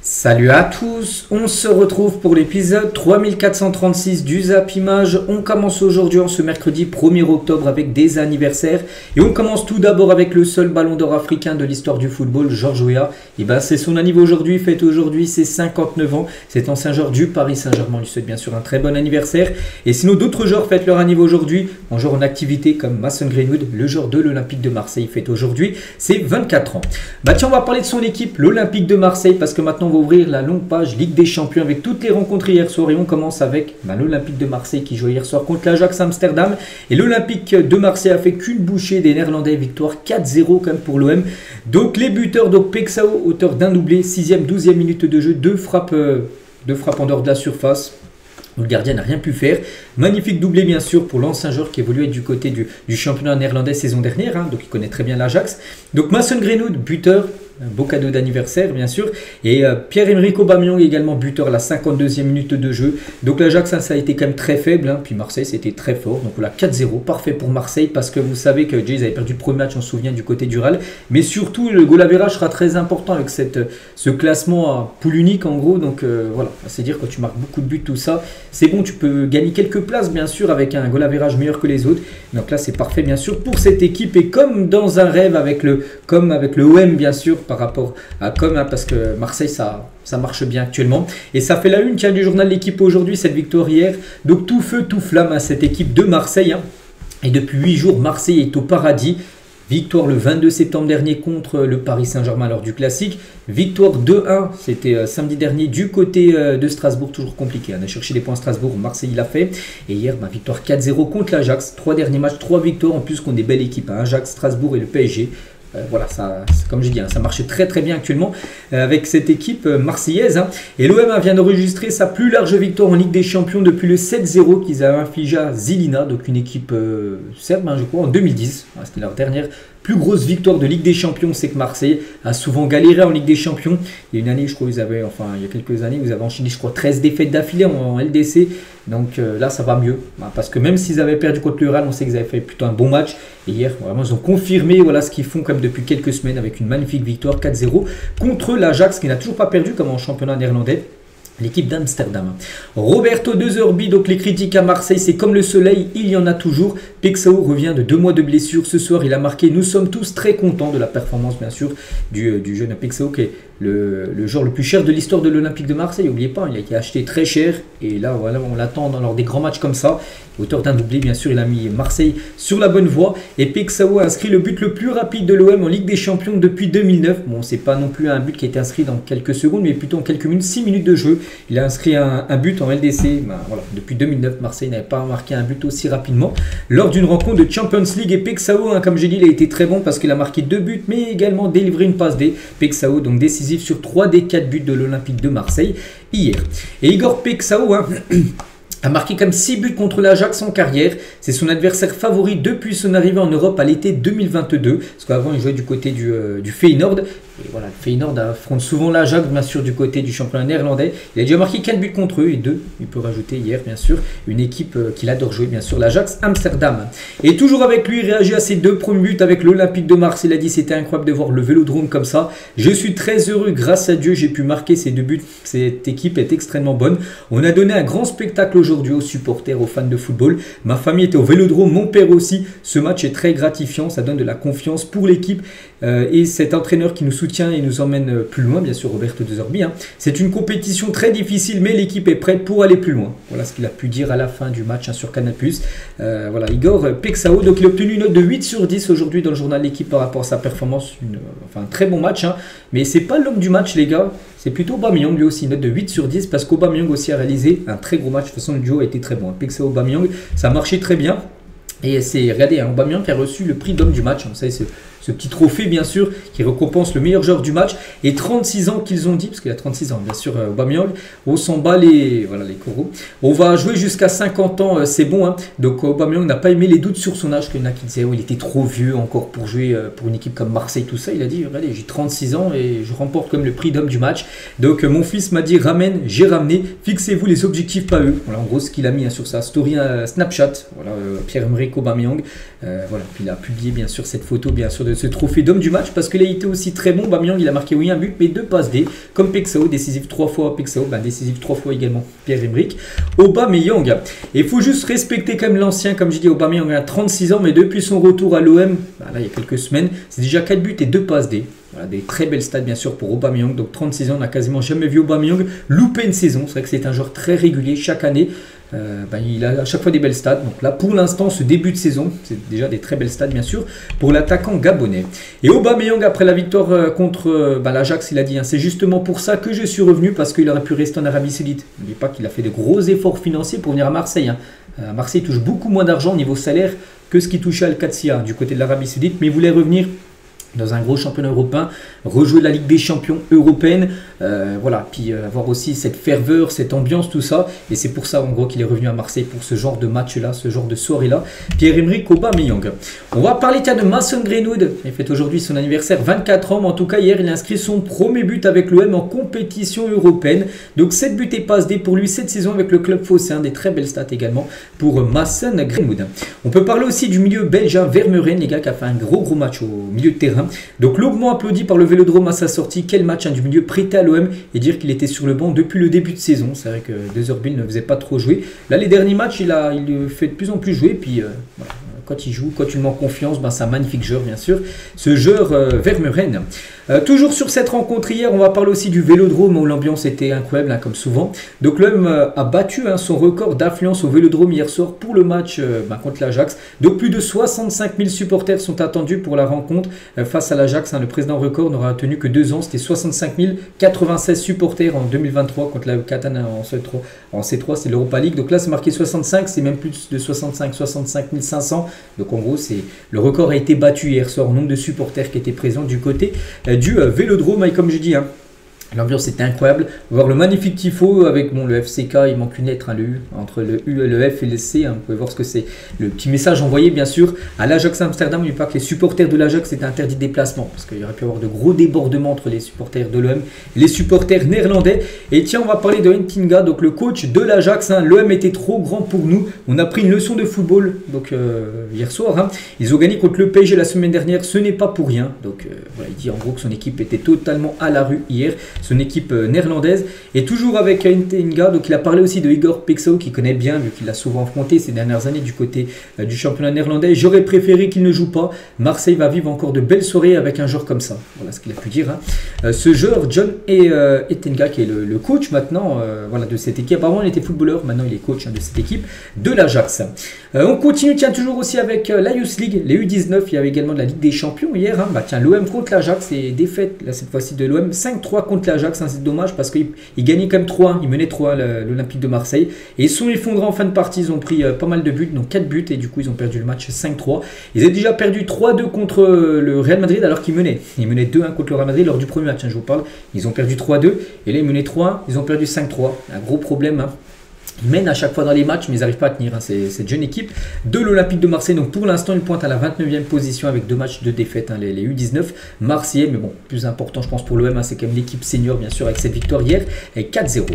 Salut à tous, on se retrouve pour l'épisode 3436 du Zap Image. On commence aujourd'hui en ce mercredi 1er octobre avec des anniversaires. Et on commence tout d'abord avec le seul ballon d'or africain de l'histoire du football, Georges Weah. Et ben c'est son anniversaire aujourd'hui, fête aujourd'hui ses 59 ans. Cet ancien joueur du Paris Saint-Germain lui souhaite bien sûr un très bon anniversaire. Et sinon d'autres joueurs fêtent leur anniversaire aujourd'hui, en joueur en activité comme Mason Greenwood, le joueur de l'Olympique de Marseille, fête aujourd'hui ses 24 ans. Bah tiens, on va parler de son équipe, l'Olympique de Marseille, parce que maintenant on va ouvrir la longue page Ligue des Champions avec toutes les rencontres hier soir et on commence avec l'Olympique de Marseille qui jouait hier soir contre l'Ajax Amsterdam et l'Olympique de Marseille a fait qu'une bouchée des Néerlandais, victoire 4-0 quand même pour l'OM. Donc les buteurs, donc Pexao, auteur d'un doublé, 6e, 12e minute de jeu, deux frappes en dehors de la surface. Le gardien n'a rien pu faire. Magnifique doublé bien sûr pour l'ancien joueur qui évoluait du côté du championnat néerlandais saison dernière. Donc il connaît très bien l'Ajax. Donc Mason Greenwood, buteur. Un beau cadeau d'anniversaire bien sûr. Et Pierre-Emerick Aubameyang également buteur à la 52e minute de jeu. Donc l'Ajax ça a été quand même très faible. Puis Marseille c'était très fort. Donc voilà 4-0. Parfait pour Marseille parce que vous savez que Jays avait perdu le premier match, on se souvient, du côté du RAL. Mais surtout le goal average sera très important avec ce classement à poule unique en gros. Donc voilà, c'est dire quand tu marques beaucoup de buts tout ça. C'est bon, tu peux gagner quelques places bien sûr avec un goal average meilleur que les autres. Donc là c'est parfait bien sûr pour cette équipe. Et comme dans un rêve avec le OM bien sûr par rapport à parce que Marseille ça marche bien actuellement. Et ça fait la une du journal L'équipe aujourd'hui, cette victoire hier. Donc tout feu, tout flamme à cette équipe de Marseille. Et depuis 8 jours, Marseille est au paradis. Victoire le 22 septembre dernier contre le Paris Saint-Germain lors du classique. Victoire 2-1, c'était samedi dernier du côté de Strasbourg, toujours compliqué. On a cherché des points à Strasbourg, Marseille l'a fait. Et hier, victoire 4-0 contre l'Ajax. 3 derniers matchs, 3 victoires en plus contre des belles équipes. Ajax, Strasbourg et le PSG. Voilà, ça, comme je dis, ça marchait très très bien actuellement avec cette équipe marseillaise. Et l'OM vient d'enregistrer sa plus large victoire en Ligue des Champions depuis le 7-0 qu'ils avaient infligé à Žilina, donc une équipe serbe, je crois, en 2010. C'était leur dernière plus grosse victoire de Ligue des Champions. C'est que Marseille a souvent galéré en Ligue des Champions. Il y a une année, je crois, il y a quelques années, vous avez enchaîné, je crois, 13 défaites d'affilée en LDC. Donc là, ça va mieux. Parce que même s'ils avaient perdu contre le Real, on sait qu'ils avaient fait plutôt un bon match. Et hier, vraiment, ils ont confirmé ce qu'ils font comme depuis quelques semaines avec une magnifique victoire 4-0 contre l'Ajax qui n'a toujours pas perdu comme en championnat néerlandais. L'équipe d'Amsterdam. Roberto De Zerbi, donc les critiques à Marseille, c'est comme le soleil, il y en a toujours. Pexao revient de 2 mois de blessure. Ce soir, il a marqué. Nous sommes tous très contents de la performance, bien sûr, du jeune Pexao, qui est le joueur le plus cher de l'histoire de l'Olympique de Marseille. N'oubliez pas, il a été acheté très cher. Et là, voilà, on l'attend lors des grands matchs comme ça. Auteur d'un doublé, bien sûr, il a mis Marseille sur la bonne voie. Et Pexao a inscrit le but le plus rapide de l'OM en Ligue des Champions depuis 2009. Bon, c'est pas non plus un but qui a été inscrit dans quelques secondes, mais plutôt en quelques minutes, 6 minutes de jeu. Il a inscrit un but en LDC. Voilà, depuis 2009, Marseille n'avait pas marqué un but aussi rapidement. Lors d'une rencontre de Champions League, et Pexao, comme j'ai dit, il a été très bon parce qu'il a marqué 2 buts, mais également délivré une passe D. Pexao, donc décisif sur 3 des 4 buts de l'Olympique de Marseille hier. Et Igor Pexao, a marqué comme 6 buts contre l'Ajax en carrière. C'est son adversaire favori depuis son arrivée en Europe à l'été 2022. Parce qu'avant, il jouait du côté du Feyenoord. Et voilà, le Feyenoord affronte souvent l'Ajax, bien sûr, du côté du championnat néerlandais. Il a déjà marqué 4 buts contre eux et 2, il peut rajouter hier, bien sûr, une équipe qu'il adore jouer, bien sûr, l'Ajax Amsterdam. Et toujours avec lui, il réagit à ses 2 premiers buts avec l'Olympique de Marseille. Il a dit c'était incroyable de voir le Vélodrome comme ça. Je suis très heureux, grâce à Dieu, j'ai pu marquer ces 2 buts. Cette équipe est extrêmement bonne. On a donné un grand spectacle aujourd'hui aux supporters, aux fans de football. Ma famille était au Vélodrome, mon père aussi. Ce match est très gratifiant, ça donne de la confiance pour l'équipe et cet entraîneur qui nous soutient et nous emmène plus loin, bien sûr, Roberto De Zerbi. C'est une compétition très difficile, mais l'équipe est prête pour aller plus loin. Voilà ce qu'il a pu dire à la fin du match sur Canal+. Voilà, Igor Pexao, donc il a obtenu une note de 8 sur 10 aujourd'hui dans le journal L'équipe par rapport à sa performance. Un très bon match, mais c'est pas l'homme du match, les gars. C'est plutôt Aubameyang, lui aussi, une note de 8 sur 10, parce qu'Aubameyang aussi a réalisé un très gros match. De toute façon, le duo a été très bon. Pexao, Aubameyang, ça a marché très bien. Et c'est, regardez, Aubameyang qui a reçu le prix d'homme du match. Vous savez, ce petit trophée, bien sûr, qui récompense le meilleur joueur du match. Et 36 ans qu'ils ont dit, parce qu'il a 36 ans, bien sûr, Aubameyang. On s'en bat les coraux. On va jouer jusqu'à 50 ans, c'est bon. Donc Aubameyang n'a pas aimé les doutes sur son âge. Qu'il y en a qui disaient, il était trop vieux encore pour jouer pour une équipe comme Marseille, tout ça. Il a dit, regardez, j'ai 36 ans et je remporte comme le prix d'homme du match. Donc mon fils m'a dit, ramène, j'ai ramené. Fixez-vous les objectifs, pas eux. Voilà, en gros, ce qu'il a mis sur sa story Snapchat. Voilà, Pierre-Emerick Aubameyang. Voilà, puis il a publié, bien sûr, cette photo, bien sûr, de ce trophée d'homme du match parce qu'il a été aussi très bon. Aubameyang, il a marqué oui un but mais 2 passes D comme Pexao, décisif 3 fois Pexao, décisif 3 fois également Pierre-Emerick Aubameyang. Et il faut juste respecter quand même l'ancien, comme je dis, Aubameyang a 36 ans mais depuis son retour à l'OM, là il y a quelques semaines, c'est déjà 4 buts et 2 passes D. Voilà, des très belles stats bien sûr pour Aubameyang, donc 36 ans, on n'a quasiment jamais vu Aubameyang louper une saison. C'est vrai que c'est un joueur très régulier chaque année. Il a à chaque fois des belles stats. Donc là, pour l'instant, ce début de saison, c'est déjà des très belles stats, bien sûr, pour l'attaquant gabonais. Et Aubameyang, après la victoire contre l'Ajax, il a dit, c'est justement pour ça que je suis revenu, parce qu'il aurait pu rester en Arabie Saoudite. N'oubliez pas qu'il a fait de gros efforts financiers pour venir à Marseille. À Marseille, il touche beaucoup moins d'argent au niveau salaire que ce qu'il touchait à Al-Qadsiya du côté de l'Arabie Saoudite, mais il voulait revenir dans un gros championnat européen, rejouer la Ligue des Champions européenne, puis avoir aussi cette ferveur, cette ambiance, tout ça. Et c'est pour ça, en gros, qu'il est revenu à Marseille pour ce genre de match-là, ce genre de soirée-là. Pierre-Emerick Aubameyang. On va parler de Mason Greenwood. Il fête aujourd'hui son anniversaire, 24 ans, mais en tout cas, hier, il a inscrit son premier but avec l'OM en compétition européenne. Donc, 7 buts et passes D pour lui cette saison avec le club phocéen. Des très belles stats également pour Mason Greenwood. On peut parler aussi du milieu belge, Vermeuren, les gars, qui a fait un gros match au milieu de terrain. Donc longuement applaudi par le Vélodrome à sa sortie. Quel match du milieu prêté à l'OM et dire qu'il était sur le banc depuis le début de saison. C'est vrai que Deuzerbill ne faisait pas trop jouer. Là les derniers matchs il fait de plus en plus jouer. Puis quand il joue, quand il manque confiance, c'est un magnifique joueur bien sûr. Ce joueur Vermeuren. Toujours sur cette rencontre hier, on va parler aussi du Vélodrome où l'ambiance était incroyable comme souvent. Donc l'OM a battu son record d'affluence au Vélodrome hier soir pour le match contre l'Ajax. Donc plus de 65 000 supporters sont attendus pour la rencontre face à l'Ajax. Le président record n'aura tenu que 2 ans, c'était 65 096 supporters en 2023 contre la Catane en C3, c'est l'Europa League. Donc là c'est marqué 65, c'est même plus de 65 500. Donc en gros le record a été battu hier soir en nombre de supporters qui étaient présents du côté du Vélodrome. Et comme je dis, l'ambiance était incroyable. Voir le magnifique tifo avec le FCK, il manque une lettre, le U, entre le U, le F et le C. Vous pouvez voir ce que c'est. Le petit message envoyé, bien sûr, à l'Ajax Amsterdam. N'oubliez pas que les supporters de l'Ajax étaient interdits de déplacement parce qu'il y aurait pu y avoir de gros débordements entre les supporters de l'OM et les supporters néerlandais. Et tiens, on va parler de Ntinga, donc le coach de l'Ajax. L'OM était trop grand pour nous. On a pris une leçon de football hier soir. Ils ont gagné contre le PSG la semaine dernière. Ce n'est pas pour rien. Donc il dit en gros que son équipe était totalement à la rue hier. Son équipe néerlandaise. Et toujours avec Ntinga, donc il a parlé aussi de Igor Pexao qu'il connaît bien vu qu'il l'a souvent affronté ces dernières années du côté du championnat néerlandais. J'aurais préféré qu'il ne joue pas. Marseille va vivre encore de belles soirées avec un joueur comme ça. Voilà ce qu'il a pu dire. Ce joueur, John Ntinga, qui est le coach maintenant de cette équipe. Avant il était footballeur, maintenant il est coach de cette équipe de l'Ajax. On continue, toujours aussi avec la Youth League, les U19. Il y avait également de la Ligue des Champions hier. L'OM contre l'Ajax et défaite là, cette fois-ci de l'OM 5-3 contre l'Ajax. C'est dommage parce qu'il gagnait quand même 3-1, il menait 3 l'Olympique de Marseille et ils sont effondrés en fin de partie. Ils ont pris pas mal de buts, donc 4 buts et du coup ils ont perdu le match 5-3. Ils avaient déjà perdu 3-2 contre le Real Madrid alors qu'ils menaient 2-1 contre le Real Madrid lors du premier match, je vous parle. Ils ont perdu 3-2 et là ils menaient 3-1, ils ont perdu 5-3. Un gros problème. Ils mènent à chaque fois dans les matchs, mais ils n'arrivent pas à tenir. Cette jeune équipe de l'Olympique de Marseille. Donc pour l'instant, ils pointent à la 29e position avec 2 matchs de défaite. Les U19 marseillais. Mais bon, plus important, je pense, pour l'OM, c'est quand même l'équipe senior, bien sûr, avec cette victoire hier. Et 4-0.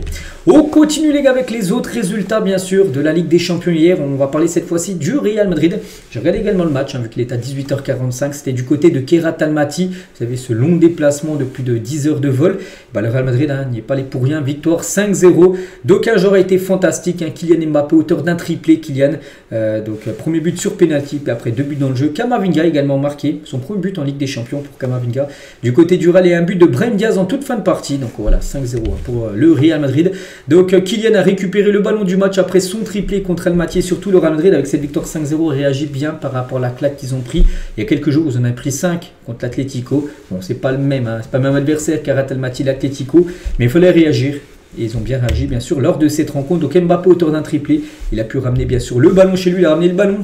On continue, les gars, avec les autres résultats, bien sûr, de la Ligue des Champions hier. On va parler cette fois-ci du Real Madrid. J'ai regardé également le match, vu qu'il est à 18h45. C'était du côté de Kherat Almaty. Vous savez, ce long déplacement de plus de 10 heures de vol. Le Real Madrid n'y est pas allé pour rien. Victoire 5-0. D'aucuns joueurs a été fantastique. Kylian Mbappé, auteur d'un triplé. Kylian, premier but sur penalty, puis après 2 buts dans le jeu. Camavinga également marqué son premier but en Ligue des Champions pour Camavinga. Du côté du Real, et un but de Brahim Diaz en toute fin de partie. Donc voilà, 5-0 pour le Real Madrid. Donc Kylian a récupéré le ballon du match après son triplé contre Almaty. Surtout le Real Madrid avec cette victoire 5-0 réagit bien par rapport à la claque qu'ils ont pris. Il y a quelques jours, ils en ont pris 5 contre l'Atlético. Bon, c'est pas le même, c'est pas le même adversaire qu'Kherat Almaty, l'Atlético, mais il fallait réagir. Et ils ont bien réagi, bien sûr, lors de cette rencontre. Donc Mbappé, auteur d'un triplé, il a pu ramener, bien sûr, le ballon chez lui. Il a ramené le ballon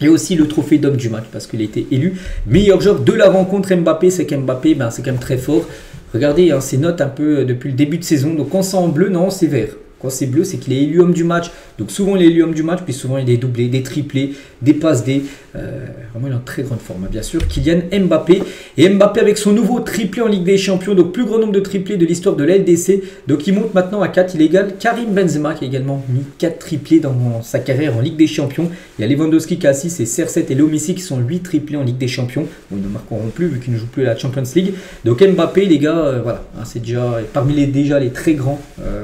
et aussi le trophée d'homme du match parce qu'il a été élu meilleur joueur de la rencontre. Mbappé, c'est qu'Mbappé, c'est quand même très fort. Regardez ses notes un peu depuis le début de saison. Donc quand c'est en bleu, non, c'est vert. Quand c'est bleu, c'est qu'il est élu homme du match. Donc souvent il est élu homme du match, puis souvent il y a des doublés, des triplés, des passes D. Vraiment il est en très grande forme, bien sûr. Kylian Mbappé. Et Mbappé avec son nouveau triplé en Ligue des Champions, donc plus grand nombre de triplés de l'histoire de la LDC. Donc il monte maintenant à 4, il égale Karim Benzema qui a également mis 4 triplés dans sa carrière en Ligue des Champions. Il y a Lewandowski qui a 6 et CR7 et Léo Messi qui sont 8 triplés en Ligue des Champions. Bon, ils ne marqueront plus vu qu'ils ne jouent plus à la Champions League. Donc Mbappé, les gars, voilà, hein, c'est déjà parmi les très grands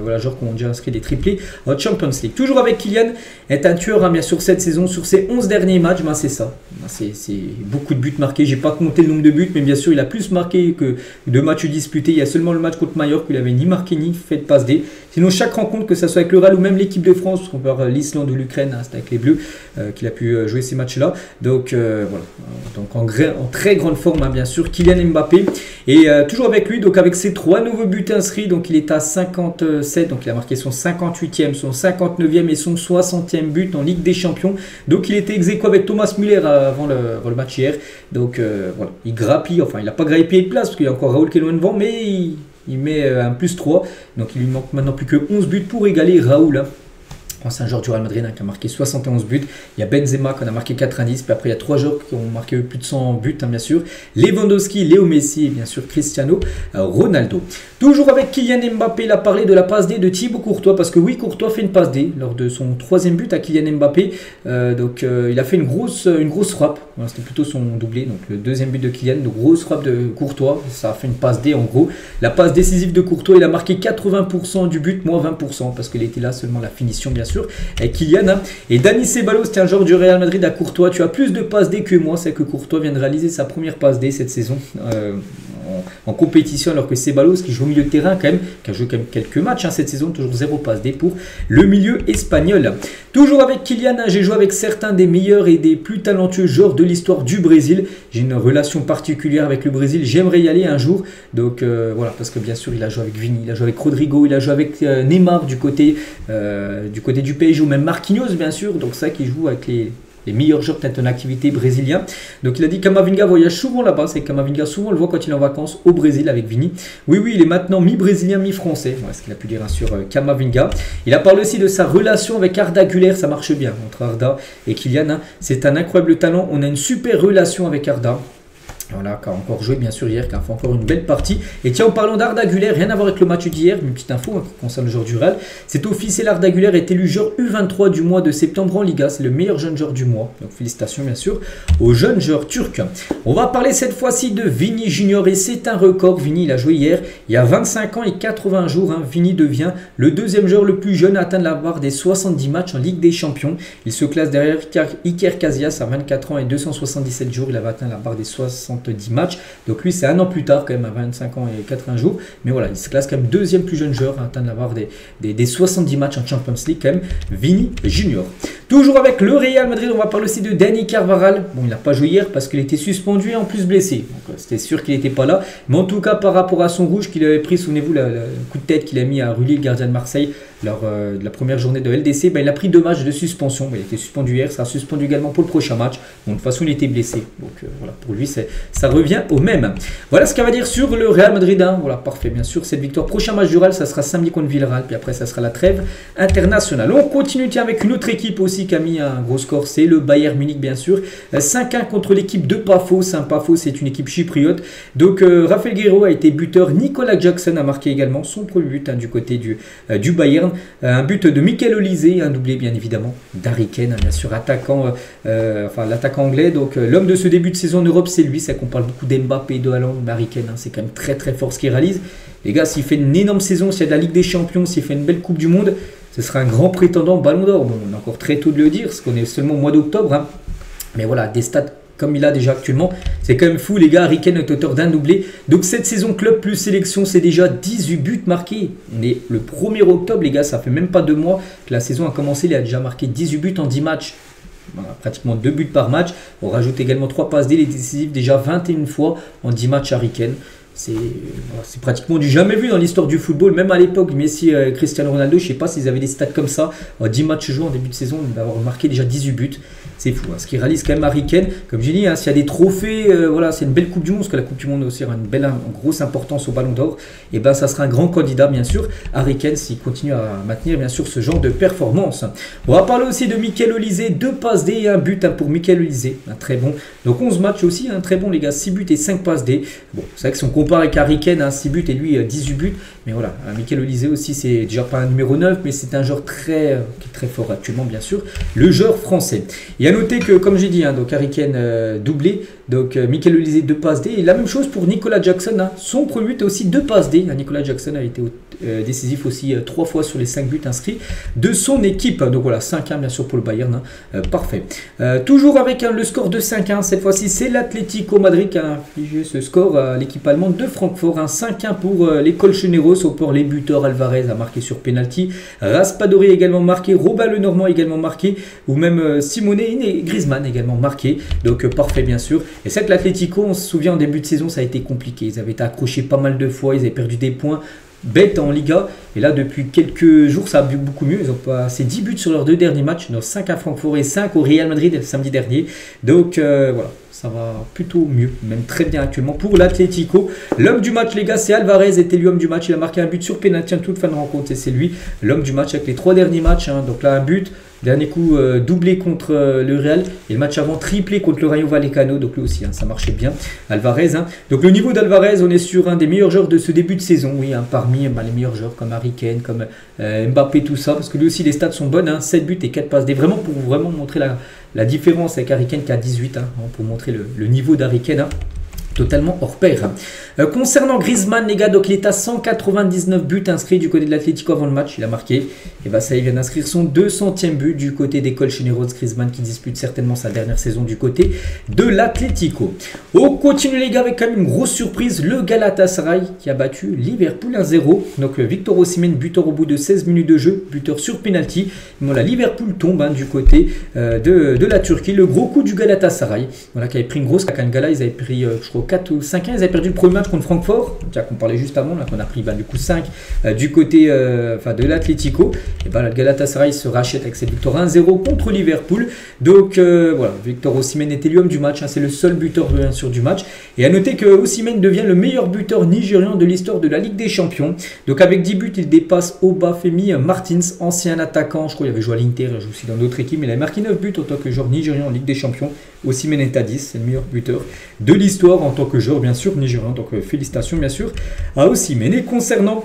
joueurs qui ont déjà inscrit des triplés en Champions League. Toujours avec Kylian, est un tueur, hein, bien sûr, cette saison, sur ses 11 derniers matchs, ben, c'est ça. Ben, c'est beaucoup de buts marqués. J'ai pas compté le nombre de buts, mais bien sûr, il a plus marqué que de matchs disputés. Il y a seulement le match contre Mallorca où il avait ni marqué ni fait de passe D. Sinon, chaque rencontre, que ce soit avec le Real ou même l'équipe de France, parce qu'on peut voir l'Islande ou l'Ukraine, hein, c'est avec les Bleus qu'il a pu jouer ces matchs-là. Donc voilà, donc en très grande forme, hein, bien sûr, Kylian Mbappé. Et toujours avec lui, donc avec ses 3 nouveaux buts inscrits, donc il est à 57, donc il a marqué son 58e, son 59e et son 60e but en Ligue des Champions. Donc il était ex-aequo avec Thomas Müller avant le match hier. Donc voilà, il grappille, enfin il n'a pas grappillé de place parce qu'il y a encore Raoul qui est loin devant, mais il met un +3. Donc il lui manque maintenant plus que 11 buts pour égaler Raoul, hein. C'est un joueur du Real Madrid, hein, qui a marqué 71 buts. Il y a Benzema qui en a marqué 90. Puis après, il y a 3 joueurs qui ont marqué plus de 100 buts, hein, bien sûr. Lewandowski, Léo Messi et bien sûr Cristiano Ronaldo. Toujours avec Kylian Mbappé, il a parlé de la passe D de Thibaut Courtois. Parce que oui, Courtois fait une passe D lors de son 3e but à Kylian Mbappé. Il a fait une grosse frappe. Voilà, c'était plutôt son doublé. Donc le 2e but de Kylian, de grosse frappe de Courtois. Ça a fait une passe D en gros. La passe décisive de Courtois, il a marqué 80% du but, moins 20%. Parce qu'il était là seulement la finition, bien sûr. Et Kylian, hein. Et Dani Ceballos, c'est un joueur du Real Madrid à Courtois. Tu as plus de passes D que moi. C'est que Courtois vient de réaliser sa première passe D cette saison en compétition, alors que Ceballos, qui joue au milieu de terrain quand même, qui a joué quand même quelques matchs, hein, cette saison, toujours 0 passe D pour le milieu espagnol. Toujours avec Kylian, hein, j'ai joué avec certains des meilleurs et des plus talentueux joueurs de l'histoire du Brésil. J'ai une relation particulière avec le Brésil. J'aimerais y aller un jour. Donc voilà, parce que bien sûr, il a joué avec Vini, il a joué avec Rodrigo, il a joué avec Neymar du côté du PSG, ou même Marquinhos, bien sûr. Donc ça, qui joue avec les meilleurs joueurs peut-être en activité brésiliens. Donc il a dit Camavinga voyage souvent là-bas. C'est Camavinga, souvent on le voit quand il est en vacances au Brésil avec Vini. Oui, il est maintenant mi-brésilien, mi-français. Voilà ce qu'il a pu dire, hein, sur Camavinga. Il a parlé aussi de sa relation avec Arda Güler. Ça marche bien entre Arda et Kylian, hein. C'est un incroyable talent. On a une super relation avec Arda. Voilà, qui a encore joué bien sûr hier, qui a fait encore une belle partie. Et tiens, en parlant d'Arda Güler, rien à voir avec le match d'hier, une petite info, hein, qui concerne le joueur du Real. C'est officiel, Arda Güler est élu joueur U23 du mois de septembre en Liga. C'est le meilleur jeune joueur du mois. Donc félicitations bien sûr aux jeunes joueurs turcs. On va parler cette fois-ci de Vini Junior et c'est un record. Vini, il a joué hier, il y a 25 ans et 80 jours. Hein. Vini devient le 2e joueur le plus jeune à atteindre la barre des 70 matchs en Ligue des Champions. Il se classe derrière Iker Casillas à 24 ans et 277 jours. Il avait atteint la barre des 70 matchs. Donc lui, c'est un an plus tard, quand même, à 25 ans et 80 jours. Mais voilà, il se classe quand même 2e plus jeune joueur à atteindre la barre des 70 matchs en Champions League, quand même, Vini Junior. Toujours avec le Real Madrid, on va parler aussi de Dani Carvajal. Bon, il n'a pas joué hier parce qu'il était suspendu et en plus blessé. Donc c'était sûr qu'il n'était pas là. Mais en tout cas, par rapport à son rouge qu'il avait pris, souvenez-vous, le coup de tête qu'il a mis à Rulli, le gardien de Marseille, lors de la première journée de LDC, ben, il a pris 2 matchs de suspension. Ben, il était suspendu hier, ça a suspendu également pour le prochain match. Donc de toute façon, il était blessé. Donc voilà, pour lui, ça revient au même. Voilà ce qu'on va dire sur le Real Madrid. Hein. Voilà, parfait, bien sûr, cette victoire. Prochain match du Real, ça sera samedi contre Villarreal, puis après, ça sera la trêve internationale. On continue, tiens, avec une autre équipe aussi qui a mis un gros score, c'est le Bayern Munich, bien sûr. 5-1 contre l'équipe de Pafos. Hein. Pafos, c'est une équipe chypriote. Donc, Rafael Guerreiro a été buteur. Nicolas Jackson a marqué également son premier but, hein, du côté du Bayern. Un but de Michael Olise, un doublé, bien évidemment, d'Harry Kane, hein, bien sûr, attaquant, l'attaquant anglais. Donc, l'homme de ce début de saison en Europe, c'est lui. C'est qu'on parle beaucoup d'Mbappé, de Haaland, mais Harry Kane, hein, c'est quand même très très fort ce qu'il réalise. Les gars, s'il fait une énorme saison, s'il y a de la Ligue des Champions, s'il fait une belle Coupe du Monde, ce sera un grand prétendant au Ballon d'Or. Bon, on est encore très tôt de le dire, parce qu'on est seulement au mois d'octobre. Hein. Mais voilà, des stats comme il a déjà actuellement, c'est quand même fou, les gars. Harry Kane est auteur d'un doublé. Donc cette saison club plus sélection, c'est déjà 18 buts marqués. On est le 1er octobre, les gars, ça fait même pas 2 mois que la saison a commencé. Il a déjà marqué 18 buts en 10 matchs. Voilà, pratiquement 2 buts par match. On rajoute également 3 passes D, les décisives déjà 21 fois en 10 matchs Harry Kane. C'est pratiquement du jamais vu dans l'histoire du football. Même à l'époque, Messi et Cristiano Ronaldo, je ne sais pas s'ils avaient des stats comme ça. En 10 matchs joués en début de saison, d'avoir marqué déjà 18 buts. c'est fou. Hein. Ce qui réalise quand même Harry Kane, comme j'ai dit, hein, s'il y a des trophées, voilà, c'est une belle Coupe du Monde, parce que la Coupe du Monde aussi aura une grosse importance au Ballon d'Or, et ben ça sera un grand candidat, bien sûr, Harry Kane, s'il continue à maintenir, bien sûr, ce genre de performance. On va parler aussi de Michael Olise, 2 passes D et un but pour Michael Olise, très bon. Donc 11 matchs aussi, très bon les gars, 6 buts et 5 passes D. Bon, c'est vrai que si on compare avec Harry Kane, 6 buts et lui 18 buts, mais voilà, Michael Olise aussi, c'est déjà pas un numéro 9, mais c'est un joueur qui est très fort actuellement, bien sûr, le joueur français. Et à noter que, comme j'ai dit, donc Harry Kane doublé, donc Michael Olise 2 passes D, et la même chose pour Nicolas Jackson, son premier but est aussi 2 passes D. Nicolas Jackson a été décisif aussi 3 fois sur les 5 buts inscrits de son équipe. Donc voilà, 5-1 bien sûr pour le Bayern, parfait. Toujours avec le score de 5-1, cette fois-ci c'est l'Atlético Madrid qui a infligé ce score à l'équipe allemande de Francfort, 5-1 pour les Colchoneros. Au port, les buteurs, Alvarez a marqué sur penalty, Raspadori également marqué, Robin Lenormand également marqué, ou même Simone et Griezmann également marqué, donc parfait bien sûr. Et c'est que l'Atlético, on se souvient en début de saison, ça a été compliqué, ils avaient été accrochés pas mal de fois, ils avaient perdu des points bête en Liga, et là depuis quelques jours ça a beaucoup mieux. Ils ont passé 10 buts sur leurs 2 derniers matchs, 5 à Francfort et 5 au Real Madrid samedi dernier, donc voilà, ça va plutôt mieux, même très bien actuellement pour l'Atlético. L'homme du match les gars, c'est Alvarez, était l'homme du match, il a marqué un but sur pénalty en toute fin de rencontre, et c'est lui l'homme du match avec les 3 derniers matchs, donc là un but, dernier coup doublé contre le Real, et le match avant triplé contre le Rayo Vallecano, donc lui aussi ça marchait bien, Alvarez. Donc le niveau d'Alvarez, on est sur un des meilleurs joueurs de ce début de saison, oui, parmi les meilleurs joueurs comme Harry Kane, comme Mbappé, tout ça, parce que lui aussi les stats sont bonnes, 7 buts et 4 passes D, vraiment pour vraiment montrer la différence avec Harry Kane qui a 18, pour montrer le niveau d'Harry Kane. Totalement hors pair. Concernant Griezmann, les gars, donc il est à 199 buts inscrits du côté de l'Atlético avant le match, il a marqué. Et bah ça, il vient d'inscrire son 200e but du côté des Colchoneros. Griezmann qui dispute certainement sa dernière saison du côté de l'Atlético. On continue les gars avec quand même une grosse surprise, le Galatasaray qui a battu Liverpool 1-0. Donc Victor Osimhen, buteur au bout de 16 minutes de jeu, buteur sur penalty. Voilà, Liverpool tombe du côté de la Turquie. Le gros coup du Galatasaray, voilà, qui avait pris une grosse caca. Gala, ils avaient pris, je crois, 4 ou 5-1, ils avaient perdu le premier match contre Francfort, qu'on parlait juste avant, là qu'on a pris du coup 5 du côté de l'Atlético. Et le Galatasaray se rachète avec cette victoire 1-0 contre Liverpool. Donc voilà, Victor Osimhen était l'homme du match, c'est le seul buteur bien sûr du match. Et à noter que Osimhen devient le meilleur buteur nigérian de l'histoire de la Ligue des Champions. Donc avec 10 buts, il dépasse Obafemi Martins, ancien attaquant, je crois qu'il avait joué à l'Inter, il joue aussi dans d'autres équipes, mais il a marqué 9 buts en tant que joueur nigérian en Ligue des Champions. Osimhen est à 10, c'est le meilleur buteur de l'histoire en tant que joueur bien sûr nigérian, donc félicitations bien sûr à Osimhen. Et concernant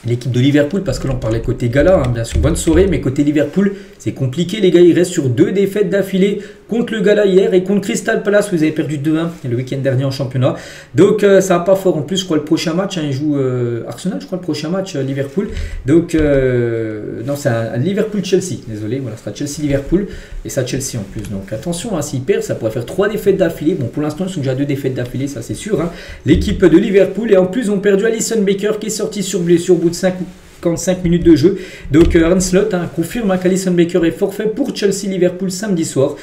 l'équipe de Liverpool, parce que l'on parlait côté Gala, bien sûr, bonne soirée, mais côté Liverpool, c'est compliqué les gars, il reste sur 2 défaites d'affilée, contre le Gala hier et contre Crystal Palace, vous avez perdu 2-1 le week-end dernier en championnat, donc ça va pas fort. En plus, je crois le prochain match, il joue Arsenal, je crois le prochain match, Liverpool, donc non, c'est un Liverpool-Chelsea, désolé, voilà, ce sera Chelsea-Liverpool, et ça Chelsea en plus, donc attention, s'ils perdent, ça pourrait faire 3 défaites d'affilée, bon pour l'instant ils sont déjà 2 défaites d'affilée, ça c'est sûr, l'équipe de Liverpool, et en plus ont perdu Alisson Becker qui est sorti sur blessure au bout de 55 minutes de jeu. Donc Arne Slot confirme qu'Alisson Becker est forfait pour Chelsea-Liverpool samedi soir.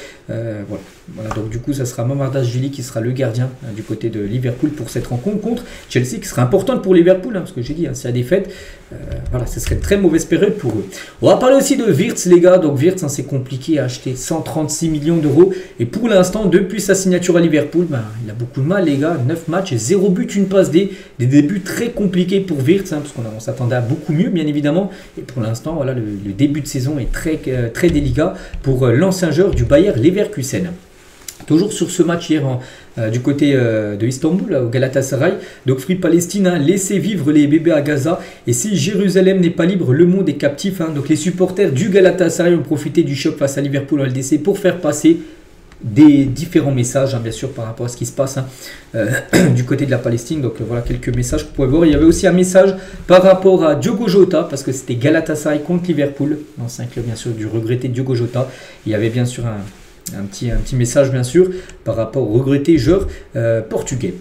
Voilà, donc du coup ça sera Mamardashvili qui sera le gardien du côté de Liverpool pour cette rencontre contre Chelsea, qui sera importante pour Liverpool, parce que j'ai dit, c'est la défaite, voilà, ce serait une très mauvaise période pour eux. On va parler aussi de Wirtz les gars, donc Wirtz c'est compliqué à acheter, 136 millions d'euros, et pour l'instant depuis sa signature à Liverpool, il a beaucoup de mal les gars, 9 matchs, 0 but, une passe D, des débuts très compliqués pour Wirtz, parce qu'on s'attendait à beaucoup mieux bien évidemment, et pour l'instant voilà, le début de saison est très délicat pour l'ancien joueur du Bayer Leverkusen. Toujours sur ce match hier du côté de Istanbul, au Galatasaray, donc Free Palestine, laissez vivre les bébés à Gaza, et si Jérusalem n'est pas libre, le monde est captif. Donc les supporters du Galatasaray ont profité du choc face à Liverpool en LDC pour faire passer des différents messages, bien sûr, par rapport à ce qui se passe du côté de la Palestine. Donc voilà quelques messages que vous pouvez voir. Il y avait aussi un message par rapport à Diogo Jota, parce que c'était Galatasaray contre Liverpool, l'ancien club bien sûr du regretté Diogo Jota. Il y avait bien sûr un petit message bien sûr par rapport au regretté joueur portugais.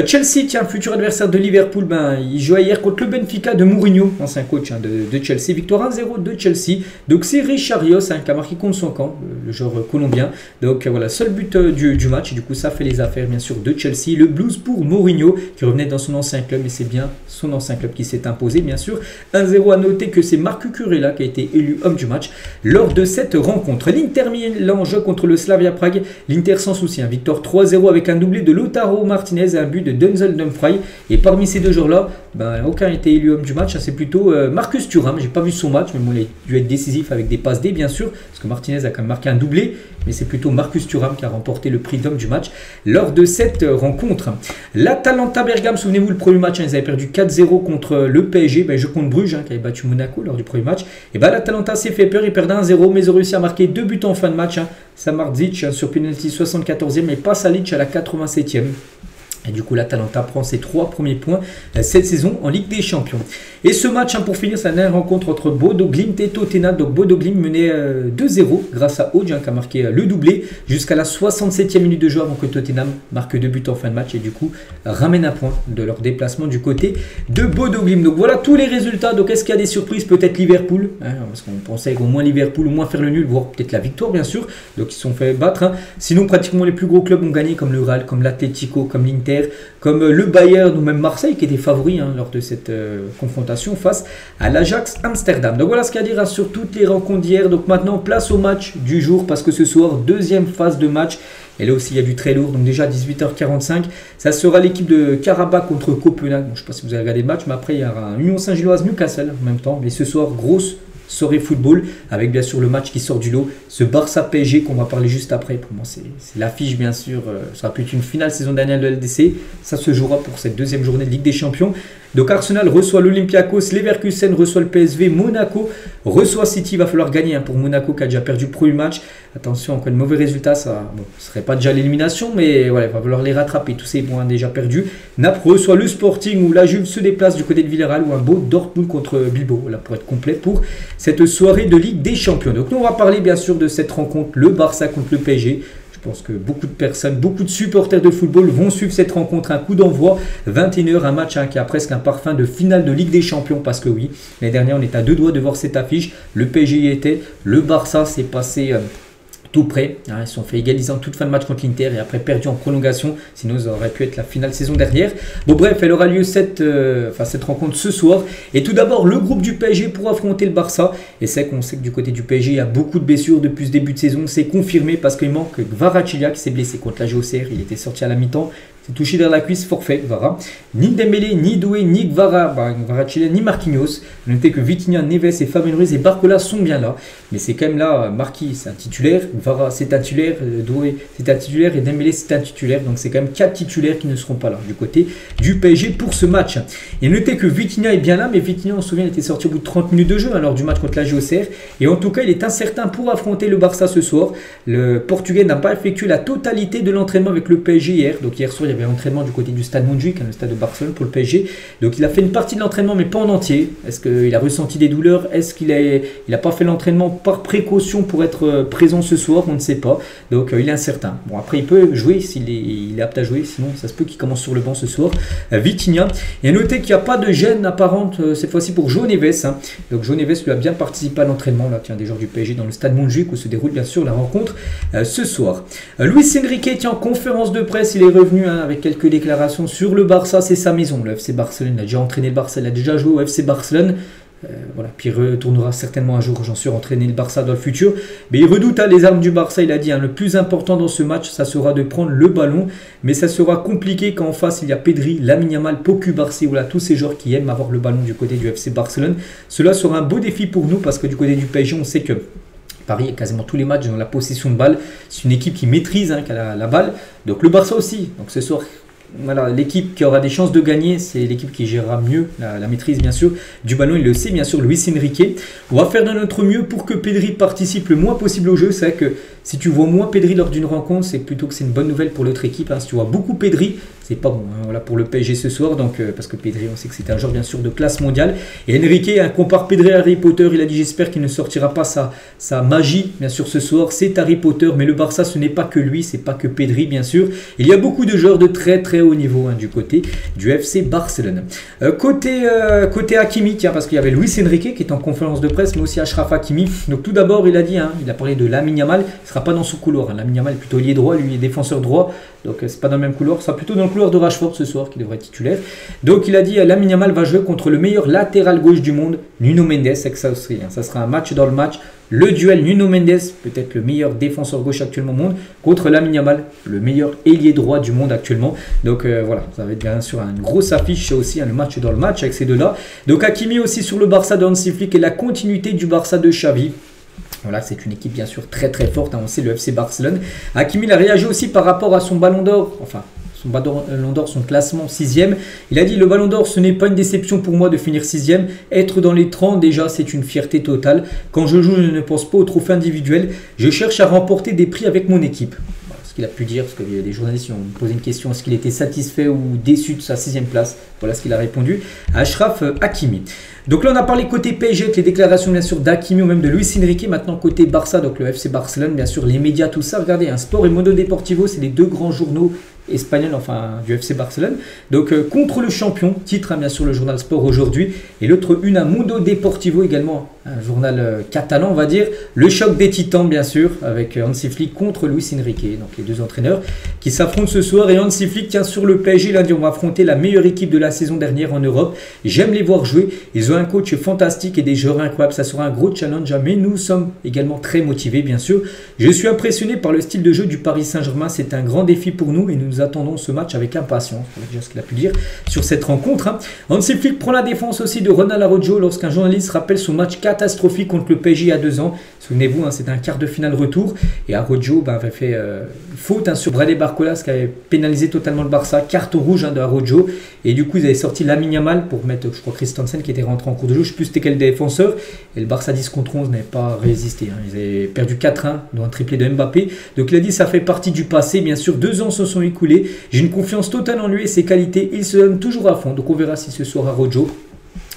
Chelsea, tiens, futur adversaire de Liverpool, il jouait hier contre le Benfica de Mourinho, ancien coach de Chelsea. Victoire 1-0 de Chelsea. Donc c'est Richarlison qui a marqué contre son camp, le joueur colombien. Donc voilà, seul but du match, et du coup ça fait les affaires bien sûr de Chelsea. Le blues pour Mourinho qui revenait dans son ancien club, et c'est bien son ancien club qui s'est imposé bien sûr. 1-0, à noter que c'est Marc Cucurella qui a été élu homme du match lors de cette rencontre. L'Inter Milan joue contre le le Slavia Prague. L'Inter sans souci, victoire 3-0 avec un doublé de Lautaro Martinez et un but de Denzel Dumfries. Et parmi ces deux joueurs-là, aucun n'était élu homme du match. C'est plutôt Marcus Thuram. J'ai pas vu son match, mais bon, il a dû être décisif avec des passes D, bien sûr, parce que Martinez a quand même marqué un doublé. Mais c'est plutôt Marcus Thuram qui a remporté le prix d'homme du match lors de cette rencontre. L'Atalanta Bergame, souvenez-vous, le premier match, ils avaient perdu 4-0 contre le PSG. Je compte Bruges, qui avait battu Monaco lors du premier match. Et l'Atalanta s'est fait peur, ils perdent 1-0, mais ils ont réussi à marquer 2 buts en fin de match. Samardzic sur penalty 74e et Pasalic à la 87e. Et du coup, l'Atalanta prend ses 3 premiers points cette saison en Ligue des Champions. Et ce match, pour finir, c'est une rencontre entre Bodo Glimt et Tottenham. Donc Bodo Glimt menait 2-0 grâce à Hodge qui a marqué le doublé jusqu'à la 67e minute de jeu avant que Tottenham marque 2 buts en fin de match et du coup ramène un point de leur déplacement du côté de Bodo Glimt. Donc voilà tous les résultats. Donc est-ce qu'il y a des surprises? Peut-être Liverpool, parce qu'on pensait qu'au moins Liverpool, au moins faire le nul, voire peut-être la victoire bien sûr. Donc ils se sont fait battre. Sinon pratiquement les plus gros clubs ont gagné comme le Real, comme l'Atlético, comme l'Inter, comme le Bayern ou même Marseille qui était favori lors de cette confrontation face à l'Ajax Amsterdam. Donc voilà ce qu'il y a à dire sur toutes les rencontres d'hier. Donc maintenant place au match du jour parce que ce soir, deuxième phase de match. Et là aussi il y a du très lourd, donc déjà à 18h45, ça sera l'équipe de Karabakh contre Copenhague. Bon, je ne sais pas si vous avez regardé le match, mais après il y aura un Union Saint-Gilloise Newcastle en même temps. Mais ce soir, grosse soirée football avec bien sûr le match qui sort du lot, ce Barça PSG qu'on va parler juste après. Pour moi c'est l'affiche bien sûr, ça sera plus une finale saison dernière de LDC, ça se jouera pour cette deuxième journée de Ligue des Champions. Donc Arsenal reçoit l'Olympiakos, Leverkusen reçoit le PSV, Monaco reçoit City. Il va falloir gagner pour Monaco qui a déjà perdu le premier match. Attention, encore de mauvais résultats, ça ne serait pas déjà l'élimination, mais voilà, il va falloir les rattraper, tous ces points déjà perdus. Naples reçoit le Sporting où la Juve se déplace du côté de Villarreal ou un beau Dortmund contre Bilbao, là pour être complet pour cette soirée de Ligue des Champions. Donc nous on va parler bien sûr de cette rencontre, le Barça contre le PSG. Je pense que beaucoup de personnes, beaucoup de supporters de football vont suivre cette rencontre. Un coup d'envoi, 21h, un match qui a presque un parfum de finale de Ligue des Champions. Parce que oui, l'année dernière, on était à 2 doigts de voir cette affiche. Le PSG y était, le Barça s'est passé tout près. Ils se sont fait égaliser en toute fin de match contre l'Inter et après perdu en prolongation. Sinon, ça aurait pu être la finale saison dernière. Bon bref, elle aura lieu cette rencontre ce soir. Et tout d'abord, le groupe du PSG pour affronter le Barça. Et c'est qu'on sait que du côté du PSG, il y a beaucoup de blessures depuis ce début de saison. C'est confirmé parce qu'il manque Kvaratskhelia qui s'est blessé contre la GOCR. Il était sorti à la mi-temps. C'est touché dans la cuisse, forfait, Kvara. Ni Dembélé, ni Doué, ni Kvaratskhelia, ni Marquinhos. Notez que Vitinha, Neves et Fabien Ruiz et Barcola sont bien là. Mais c'est quand même là, Marquis, c'est un titulaire. Kvara, c'est un titulaire. Doué, c'est un titulaire. Et Dembélé, c'est un titulaire. Donc c'est quand même 4 titulaires qui ne seront pas là du côté du PSG pour ce match. Et notez que Vitinha est bien là. Mais Vitinha, on se souvient, il était sorti au bout de 30 minutes de jeu lors du match contre la GOCR. Et en tout cas, il est incertain pour affronter le Barça ce soir. Le Portugais n'a pas effectué la totalité de l'entraînement avec le PSG hier. Donc hier soir, il y avait l'entraînement du côté du stade Montjuïc, le stade de Barcelone pour le PSG. Donc il a fait une partie de l'entraînement mais pas en entier. Est-ce qu'il a ressenti des douleurs? Est-ce qu'il n'a pas fait l'entraînement par précaution pour être présent ce soir? On ne sait pas. Donc il est incertain. Bon après il peut jouer s'il est apte à jouer. Sinon ça se peut qu'il commence sur le banc ce soir. Vitinha. Et à noter qu'il n'y a pas de gêne apparente cette fois-ci pour João Neves. Donc João Neves lui a bien participé à l'entraînement des joueurs du PSG dans le stade Montjuïc où se déroule bien sûr la rencontre ce soir. Luis Enrique est en conférence de presse. Il est revenu avec quelques déclarations sur le Barça, c'est sa maison, le FC Barcelone. Il a déjà entraîné le Barça, il a déjà joué au FC Barcelone. Voilà, puis il retournera certainement un jour, j'en suis, entraîner le Barça dans le futur. Mais il redoute les armes du Barça, il a dit. Le plus important dans ce match, ça sera de prendre le ballon. Mais ça sera compliqué quand en face, il y a Pedri, Lamine Yamal, Poku Barcy, voilà, tous ces joueurs qui aiment avoir le ballon du côté du FC Barcelone. Cela sera un beau défi pour nous parce que du côté du PSG, on sait que Paris est quasiment tous les matchs dans la possession de balle. C'est une équipe qui maîtrise qui a la balle. Donc le Barça aussi. Donc ce soir, voilà, l'équipe qui aura des chances de gagner, c'est l'équipe qui gérera mieux la maîtrise bien sûr du ballon. Il le sait bien sûr, Luis Enrique. On va faire de notre mieux pour que Pedri participe le moins possible au jeu. C'est vrai que si tu vois moins Pedri lors d'une rencontre, c'est plutôt que c'est une bonne nouvelle pour l'autre équipe. Si tu vois beaucoup Pedri, c'est pas bon voilà, pour le PSG ce soir. Donc, parce que Pedri, on sait que c'est un joueur bien sûr de classe mondiale. Et Enrique compare Pedri à Harry Potter. Il a dit j'espère qu'il ne sortira pas sa magie bien sûr ce soir. C'est Harry Potter, mais le Barça ce n'est pas que lui, c'est pas que Pedri bien sûr. Il y a beaucoup de joueurs de très très haut niveau du côté du FC Barcelone. Côté Hakimi, parce qu'il y avait Luis Enrique qui est en conférence de presse, mais aussi Achraf Hakimi. Donc tout d'abord il a dit, il a parlé de Lamine Yamal. Il ne sera pas dans son couloir. Lamine Yamal est plutôt ailier droit, lui est défenseur droit. Donc c'est pas dans le même couloir, ça sera plutôt dans le couleurs de Rashford ce soir qui devrait être titulaire. Donc il a dit Lamine Yamal va jouer contre le meilleur latéral gauche du monde, Nuno Mendes. Ça sera un match dans le match. Le duel Nuno Mendes, peut-être le meilleur défenseur gauche actuellement au monde, contre Lamine Yamal, le meilleur ailier droit du monde actuellement. Donc voilà, ça va être bien sûr une grosse affiche aussi, le match dans le match avec ces deux-là. Donc Hakimi aussi sur le Barça de Hansi Flick et la continuité du Barça de Xavi. Voilà, c'est une équipe bien sûr très très forte, on sait le FC Barcelone. Hakimi a réagi aussi par rapport à son ballon d'or, son ballon d'or, son classement 6e. Il a dit le ballon d'or, ce n'est pas une déception pour moi de finir 6e. Être dans les 30 déjà, c'est une fierté totale. Quand je joue, je ne pense pas au trophée individuel. Je cherche à remporter des prix avec mon équipe. Voilà ce qu'il a pu dire, parce qu'il y a des journalistes qui ont posé une question, est-ce qu'il était satisfait ou déçu de sa 6e place? Voilà ce qu'il a répondu à Achraf Hakimi. Donc là, on a parlé côté PSG avec les déclarations bien sûr d'Hakimi ou même de Luis Enrique. Maintenant, côté Barça, donc le FC Barcelone, bien sûr, les médias, tout ça. Regardez, Sport et Mundo Deportivo, c'est les deux grands journaux espagnols, du FC Barcelone. Donc, contre le champion, titre bien sûr le journal Sport aujourd'hui. Et l'autre une à Mundo Deportivo également, un journal catalan, on va dire. Le choc des titans, bien sûr, avec Hansi Flick contre Luis Enrique. Donc, les deux entraîneurs qui s'affrontent ce soir. Et Hansi Flick tient sur le PSG. Il a dit on va affronter la meilleure équipe de la saison dernière en Europe. J'aime les voir jouer. Ils ont un coach fantastique et des joueurs incroyables. Ça sera un gros challenge, mais nous sommes également très motivés, bien sûr. Je suis impressionné par le style de jeu du Paris Saint-Germain. C'est un grand défi pour nous et nous attendons ce match avec impatience. Voilà déjà ce qu'il a pu dire sur cette rencontre. Hansi Flick prend la défense aussi de Ronald Araujo lorsqu'un journaliste rappelle son match catastrophique contre le PSG il y a 2 ans. Souvenez-vous, c'était un quart de finale retour et Araujo avait fait faute sur Bradley Barcola, ce qui avait pénalisé totalement le Barça. Carton rouge de Araujo et du coup ils avaient sorti Lamine Yamal pour mettre, je crois, Christensen qui était rentré en cours de jeu. Je ne sais plus c'était quel défenseur. Et le Barça 10 contre 11 n'avait pas résisté. Ils avaient perdu 4-1 dans un triplé de Mbappé. Donc il a dit ça fait partie du passé. Bien sûr, 2 ans se sont écoulés. J'ai une confiance totale en lui et ses qualités. Il se donne toujours à fond. Donc on verra si ce soir Araujo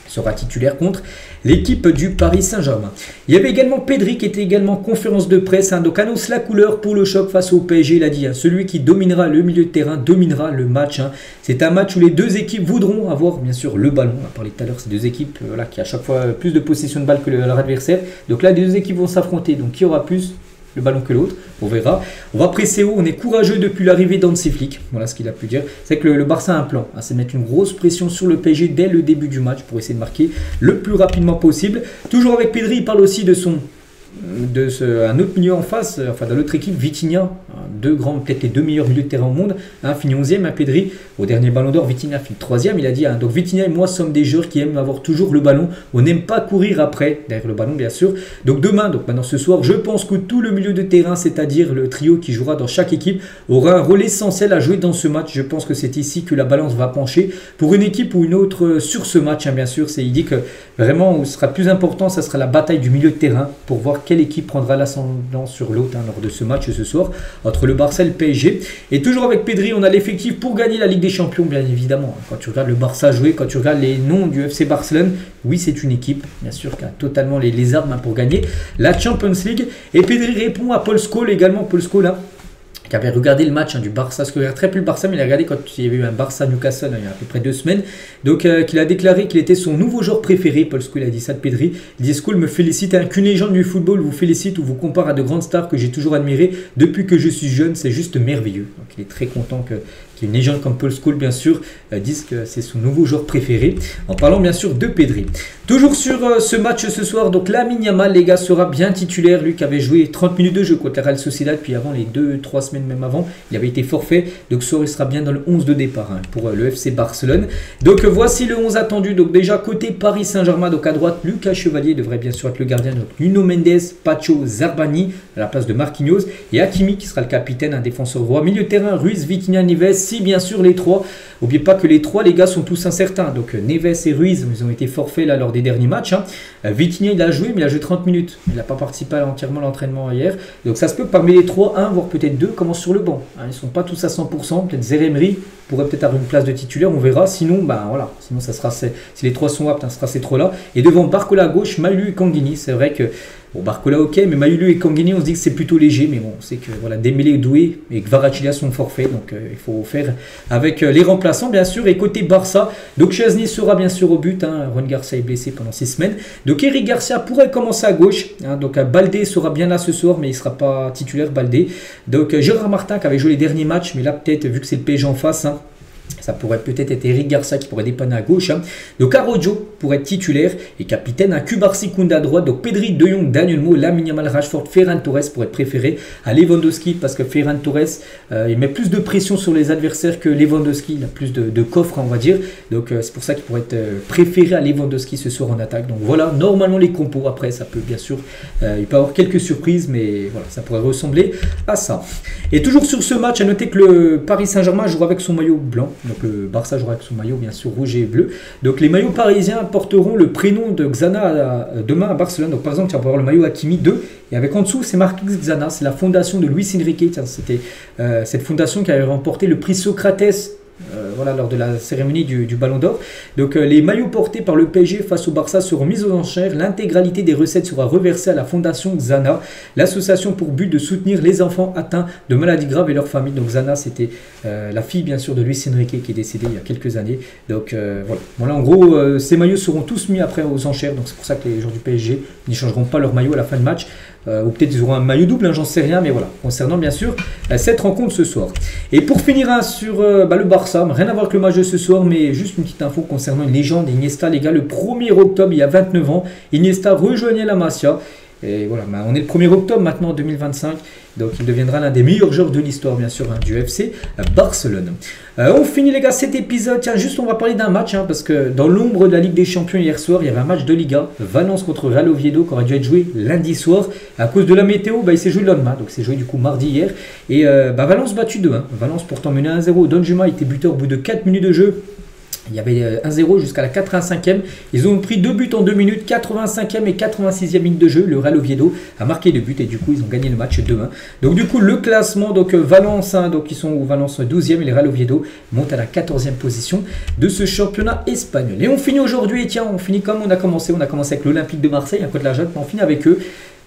sera titulaire contre l'équipe du Paris Saint-Germain. Il y avait également Pedri qui était également en conférence de presse. Donc annonce la couleur pour le choc face au PSG. Il a dit celui qui dominera le milieu de terrain dominera le match. C'est un match où les deux équipes voudront avoir bien sûr le ballon. On a parlé tout à l'heure, ces deux équipes qui à chaque fois plus de possession de balle que leur adversaire. Donc là, les deux équipes vont s'affronter. Donc qui aura plus le ballon que l'autre, on verra. On va presser haut, on est courageux depuis l'arrivée d'Hansi Flick. Voilà ce qu'il a pu dire. C'est que le Barça a un plan, c'est de mettre une grosse pression sur le PSG dès le début du match pour essayer de marquer le plus rapidement possible. Toujours avec Pedri, il parle aussi de un autre milieu en face, de l'autre équipe, Vitinha, peut-être les 2 meilleurs milieux de terrain au monde, finit 11e, Pedri, au dernier ballon d'or, Vitinha finit 3e, il a dit, donc Vitinha et moi sommes des joueurs qui aiment avoir toujours le ballon, on n'aime pas courir après, derrière le ballon bien sûr, donc demain, donc maintenant ce soir, je pense que tout le milieu de terrain, c'est-à-dire le trio qui jouera dans chaque équipe, aura un rôle essentiel à jouer dans ce match, je pense que c'est ici que la balance va pencher, pour une équipe ou une autre sur ce match, bien sûr, il dit que vraiment, où ce sera plus important, ça sera la bataille du milieu de terrain, pour voir quelle équipe prendra l'ascendant sur l'autre lors de ce match ce soir entre le Barça et le PSG. Et toujours avec Pedri, on a l'effectif pour gagner la Ligue des Champions, bien évidemment. Quand tu regardes le Barça jouer, quand tu regardes les noms du FC Barcelone, oui, c'est une équipe, bien sûr, qui a totalement les armes pour gagner la Champions League. Et Pedri répond à Paul Scholes également, Paul Scholes, qui avait regardé le match du Barça, parce qu'il regarde très peu le Barça, mais il a regardé quand il y avait eu un Barça-Newcastle il y a à peu près 2 semaines. Donc, qu'il a déclaré qu'il était son nouveau joueur préféré. Paul Scholes a dit ça de Pedri. Il dit Scholes me félicite, qu'une légende du football vous félicite ou vous compare à de grandes stars que j'ai toujours admirées depuis que je suis jeune. C'est juste merveilleux. Donc, il est très content qu'une légende comme Paul Scholes, bien sûr, dise que c'est son nouveau joueur préféré. En parlant, bien sûr, de Pedri. Toujours sur ce match ce soir, donc Lamine Yamal, les gars, sera bien titulaire. Lui qui avait joué 30 minutes de jeu contre la Real Sociedad, puis avant les 2-3 semaines même avant, il avait été forfait. Donc ce soir, il sera bien dans le 11 de départ pour le FC Barcelone. Donc voici le 11 attendu. Donc déjà côté Paris Saint-Germain, donc à droite, Lucas Chevalier devrait bien sûr être le gardien. Donc Nuno Mendes, Pacho, Zarbani à la place de Marquinhos et Hakimi qui sera le capitaine, un défenseur droit. Milieu de terrain, Ruiz, Vitinha, Neves. Si bien sûr les trois. N'oubliez pas que les trois, les gars, sont tous incertains. Donc Neves et Ruiz, ils ont été forfaits là lors des derniers matchs. Vitinha, il a joué, mais il a joué 30 minutes. Il n'a pas participé entièrement à l'entraînement hier. Donc ça se peut que parmi les trois, un, voire peut-être deux, commencent sur le banc. Ils ne sont pas tous à 100%. Peut-être Zeremri pourrait peut-être avoir une place de titulaire, on verra. Sinon, voilà. Sinon, ça sera si les trois sont aptes, ça sera ces trois-là. Et devant Barcola à gauche, Maïlu et Kanguini. C'est vrai que Barcola, ok, mais Maïlu et Kanguini, on se dit que c'est plutôt léger. Mais bon, on sait que Dembélé est doué et que Kvaratskhelia sont forfaits. Donc il faut faire avec les remplaçants, bien sûr. Et côté Barça, donc Chesney sera bien sûr au but. Ruan Garcia est blessé pendant 6 semaines. Donc Eric Garcia pourrait commencer à gauche. Donc Baldé sera bien là ce soir, mais il ne sera pas titulaire, Baldé. Donc Gérard Martin qui avait joué les derniers matchs, mais là peut-être, vu que c'est le PSG en face, Ça pourrait peut-être être Eric Garcia qui pourrait dépanner à gauche. Hein. Donc Araujo pourrait être titulaire et capitaine. Un Cubarsí Koundé à droite. Donc Pedri, De Jong, Daniel Mo, Lamine Yamal, Rashford, Ferran Torres pourrait être préféré à Lewandowski parce que Ferran Torres il met plus de pression sur les adversaires que Lewandowski. Il a plus de coffre, on va dire. Donc c'est pour ça qu'il pourrait être préféré à Lewandowski ce soir en attaque. Donc voilà, normalement les compos. Après ça peut bien sûr, il peut y avoir quelques surprises, mais voilà, ça pourrait ressembler à ça. Et toujours sur ce match, à noter que le Paris Saint-Germain jouera avec son maillot blanc. Donc le Barça jouera avec son maillot bien sûr rouge et bleu. Donc les maillots parisiens porteront le prénom de Xana demain à Barcelone. Donc par exemple, tu vas avoir le maillot Hakimi 2 et avec en dessous c'est marqué Xana. C'est la fondation de Luis Enrique. C'était cette fondation qui avait remporté le prix Socrates. Voilà, lors de la cérémonie du Ballon d'Or. Donc les maillots portés par le PSG face au Barça seront mis aux enchères. L'intégralité des recettes sera reversée à la fondation Xana, l'association pour but de soutenir les enfants atteints de maladies graves et leurs familles. Donc Xana, c'était la fille bien sûr de Luis Enrique qui est décédée il y a quelques années. Donc voilà, en gros ces maillots seront tous mis après aux enchères. Donc c'est pour ça que les joueurs du PSG n'échangeront pas leur maillot à la fin de match. Ou peut-être ils auront un maillot double, hein, j'en sais rien, mais voilà, concernant bien sûr cette rencontre ce soir. Et pour finir sur le Barça, rien à voir avec le match de ce soir, mais juste une petite info concernant une légende, Iniesta, les gars, le 1er octobre, il y a 29 ans, Iniesta rejoignait la Masia. Et voilà, on est le 1er octobre maintenant en 2025, donc il deviendra l'un des meilleurs joueurs de l'histoire bien sûr hein, du FC Barcelone. On finit les gars cet épisode, tiens juste on va parler d'un match, hein, parce que dans l'ombre de la Ligue des Champions hier soir, il y avait un match de Liga, Valence contre Real Oviedo qui aurait dû être joué lundi soir. À cause de la météo, il s'est joué le lendemain, donc c'est joué du coup mardi hier. Et Valence battu 2-1, Valence pourtant mené 1-0, Donjuma était buteur au bout de 4 minutes de jeu. Il y avait 1-0 jusqu'à la 85e. Ils ont pris 2 buts en 2 minutes, 85e et 86e minute de jeu. Le Real Oviedo a marqué 2 buts et du coup ils ont gagné le match 2-1. Donc du coup le classement, donc Valence, hein, donc ils sont Valence 12e et les Real Oviedo montent à la 14e position de ce championnat espagnol. Et on finit aujourd'hui, et tiens, on finit comme on a commencé avec l'Olympique de Marseille, un peu de la Jacques, mais on finit avec eux.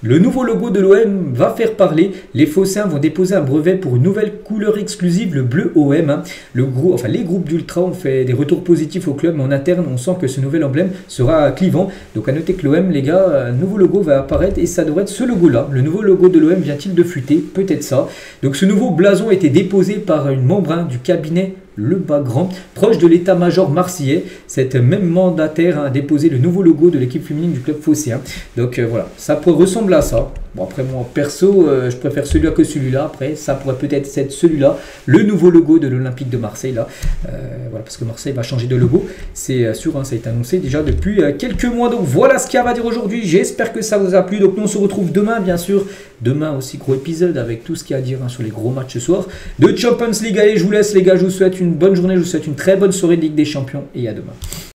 Le nouveau logo de l'OM va faire parler. Les Phocéens vont déposer un brevet pour une nouvelle couleur exclusive, le bleu OM. Hein. Les groupes d'Ultra ont fait des retours positifs au club, mais en interne, on sent que ce nouvel emblème sera clivant. Donc à noter que l'OM, les gars, un nouveau logo va apparaître et ça devrait être ce logo-là. Le nouveau logo de l'OM vient-il de fuiter? Peut-être ça. Donc ce nouveau blason a été déposé par une membre du cabinet Le Bagrand, proche de l'état-major marseillais. Cette même mandataire a déposé le nouveau logo de l'équipe féminine du club phocéen. Donc voilà, ça ressemble à ça. Bon après moi perso, je préfère celui-là que celui-là. Après ça pourrait peut-être être celui-là, le nouveau logo de l'Olympique de Marseille là. Voilà, parce que Marseille va changer de logo, c'est sûr, hein, ça a été annoncé déjà depuis quelques mois. Donc voilà ce qu'il y a à dire aujourd'hui. J'espère que ça vous a plu. Donc nous on se retrouve demain bien sûr. Demain aussi gros épisode avec tout ce qu'il y a à dire hein, sur les gros matchs ce soir de Champions League. Allez, je vous laisse les gars, je vous souhaite une bonne journée, je vous souhaite une très bonne soirée de Ligue des Champions et à demain.